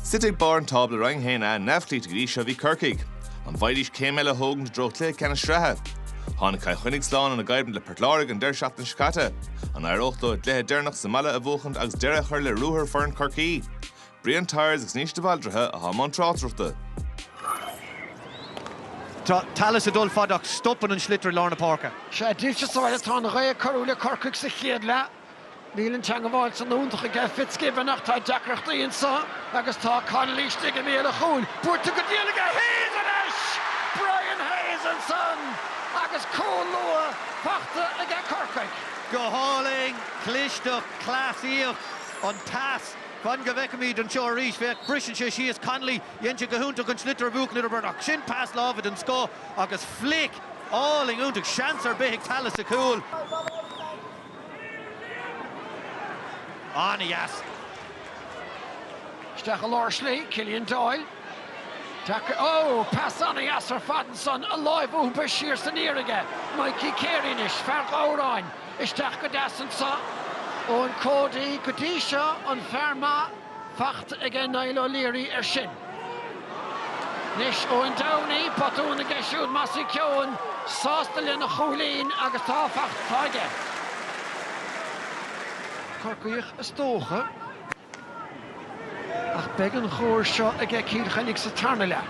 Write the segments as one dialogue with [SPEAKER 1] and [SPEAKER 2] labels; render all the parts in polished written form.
[SPEAKER 1] City barn tabla rang héna neflí to grí seo bhí Corcaigh. An bhaidís céime hogan drochtla cena strathe. Cill Chainnigh slán an a gaiban le pertlárig an deirseacht an scata. An aireochtó léthe deirnach sa mala a bhuachant agus deire chuir le rúthar fearn Corcaigh. Brian Tyres agus níos de bhaldrathe a há man trátrachta.
[SPEAKER 2] Talas a dul fadach stoppen an slitter Lorna Parker.
[SPEAKER 3] Sé díte sáile tá na ré carúla Corcaigh sa chéad le. Níl an teanga bháil san úntacha ge Fitzgibbonach tá deacreachtaíonn sa agus tá Connolly stig mé a chúl. Búirte go díalaga Hayes an eis! Brian Hayes an son! Agus cún lua fachta a ge Corcaigh.
[SPEAKER 2] Go Hurling, Clisteach, Clasíoch, an tas. Van Gavecamid an seo rís fech brisin sé is Connolly Jense gohúntaach an slitter búchan ar burnach sin pass lávid an scó agus flick Hurling úntaach seansar beic Talas a cúl. Anias.
[SPEAKER 3] Steach a Lorsley, Killian Doyle. Oh, pass Anias ar Fadenson, alive Uber Shears the Neerige. Mikey Carinish, Ferg O'Ryan. Isteach go dasan sa. On Cody Godisha on Ferma. Facht again Niall O'Leary Shin. Nish Owen Downey, Patun Geshud Massey Kyoan. Sostelin Chulin, Agata Facht Tiger. Corcaigh a stócha ach began chóir seo a ge Cill Chainnigh sa tarnala.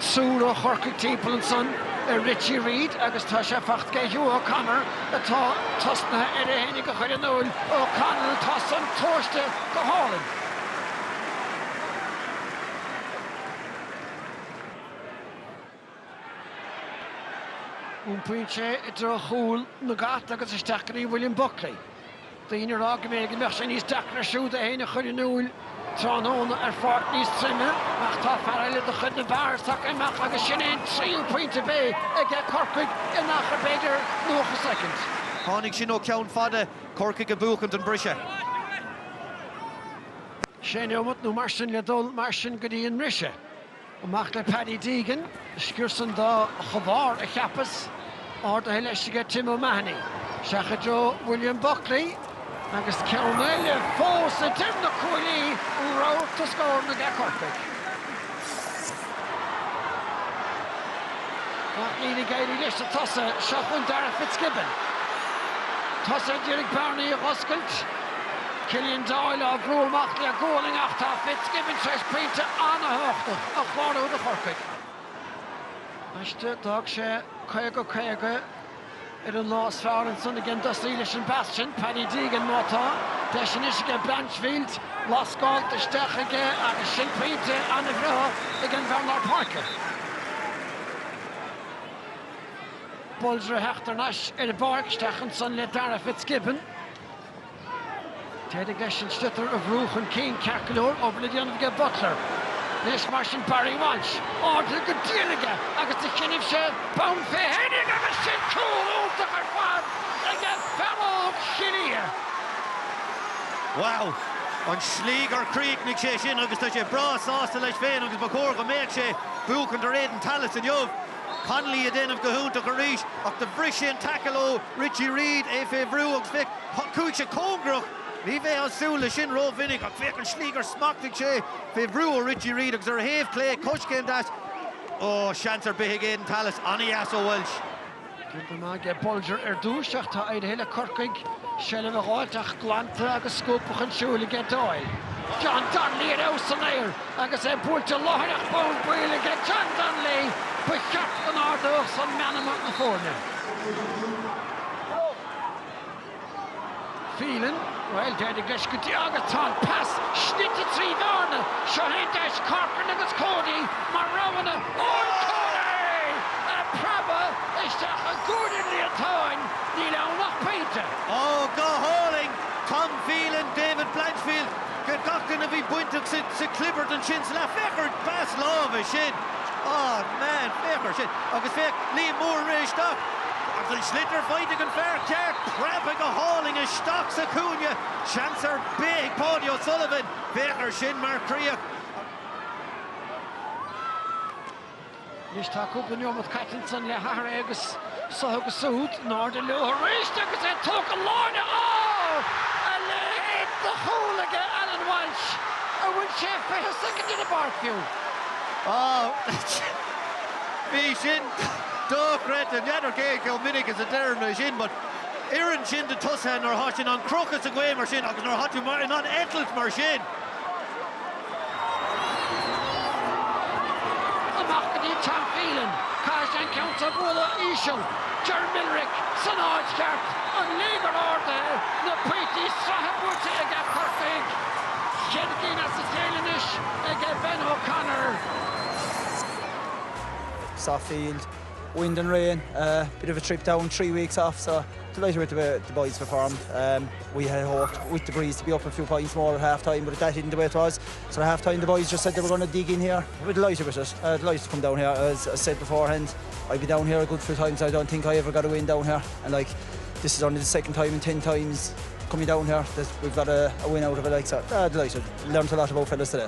[SPEAKER 3] Súra Corcaigh Timple and Son Richie Reid agus tá sé facht ge Hugh O'Connor atá tosna ar a hénig go chuir an úl O'Connell tá san tóiste go Hurling. Buaicphointí i dro chúl na gat agus isteach William Buckley. Dyn yr agmeg yn mech sy'n is dacra siwd a hyn y chwyd yn nŵl tron o'n fort nis tryma ach ta ffarel ydych chyd na bar tac ein mach ag sy'n ein 3 pwynt y be ag e Corcaigh yn ach y beidr nwch y second.
[SPEAKER 2] Hánig sin ó ceann fada Corcaigh a búchant an brise.
[SPEAKER 3] Sé neomot nw marsin le dul marsin gyda yn risha. O mach le Paddy Deegan, sgwrsan da chofar y chiapas o'r da hylesig e Tim O'Mahony. Seach a dro William Buckley agus ceanna fós a dim na cúilí rá to scór na ge Corcaigh. Níl gairí leis a tosa seachún Dara Fitzgibbon. Tosa Deireadh Barney a Oscailt. Killian Doyle a bhrúlmach le góling ach tá Fitzgibbon treis pínta anna hoachta a chláú na Corcaigh. Aiste dag sé Corcaigh ar an lás fear an son again Dusty and Bastion, Paddy Deegan mátá, deis is again Blanchfield, Lascalt isteach aige agus sin pínta anna bhreo again Bernard Parker. Bulger heachtar nas ar a barc isteach an son le Dara Fitzgibbon. Teidir leis an stutter a bhrúch an cín Carcalór over le déanamh ge Butler. Nes marsin Barry Walsh, order go díalaige agus the cinnimh sé bón fé hénig agus sin cúl últach ar fad ag fellow Chainnigh.
[SPEAKER 2] Wow, an slígar críicnig sé sin agus tá sé brás ásta leis féin agus ba Corcaigh go méid sé búchant ar éan Talas an jobh. Connolly a déanamh go húntaach a rís ach de bhrisin tackle ó Richie Reid é fé bhrú agus fé cúig sé cóngrach. Ní bheith an súla sin ró vinnig ach fé an slígar smachtig sé fé bhrú ó Richie Reid agus ar héamh clé Coiscéim das. Ó, seansar bithig éan Talas Anias ó Welsh.
[SPEAKER 3] Gilda má ge Bulger ar dúiseach tá éad héile Corcaigh sele a gháilteach glanta agus scópach an siúla ge Doyle. John Donnelly ar aus an éir agus é búilte láthach bón buile ge John Donnelly buceach an ardúch san meanamach na fórne. Phelan, well, Daddy Glesh go diaga tá pass snitte trí bharna seo hé deis Corcaigh agus Cody mar rowana on Cody a praba isteach a gúrin li atáin ní leanach peinte.
[SPEAKER 2] Oh, go Hurling, Tom Phelan, David Blanchfield go gachtain a bhí buinteach sa clibbert an sin sa le fechar pass lámh sin. Oh man, fechar sin agus fech Liam Moore réisteach. An slitter fighting and fair care, crapping a Hurling a stock sa cúne. Chancer big Paddy O'Sullivan, Baker sin mar Creach.
[SPEAKER 3] Nis tá cúpla neomad Cattinson le hathar agus sothag a súd, ná de luha réist agus é tóg a láine a le hit the chúlaige Alan Walsh a will Chef for a second in the Buaicphointí.
[SPEAKER 2] Oh, Bhí sin dóchret an Yadar Gaig go minic is a derm na sin, but Iran sin de Tusan or Hoshin on Crocus a Gway mar sin, agus nor Hotu mar on Etelt mar sin.
[SPEAKER 3] Amachcadí Tom Phelan, Carson Council Bula Isho, Jerry Milrick, Sanaj Gart, and Leaguer Order, the Pretty Strahabuti against Corcaigh, Cill Chainnigh against Ben O'Connor.
[SPEAKER 4] Soft field, wind and rain, bit of a trip down, 3 weeks off, so delighted with the boys performed. We had hoped with the breeze to be up a few points more at half time, but that isn't the way it was. So at half time the boys just said they were going to dig in here. We're delighted with it, delighted to come down here. As I said beforehand, I've been down here a good few times. I don't think I ever got a win down here, and like this is only the second time in 10 times coming down here that we've got a win out of it. Like, so delighted, learned a lot about fellas today.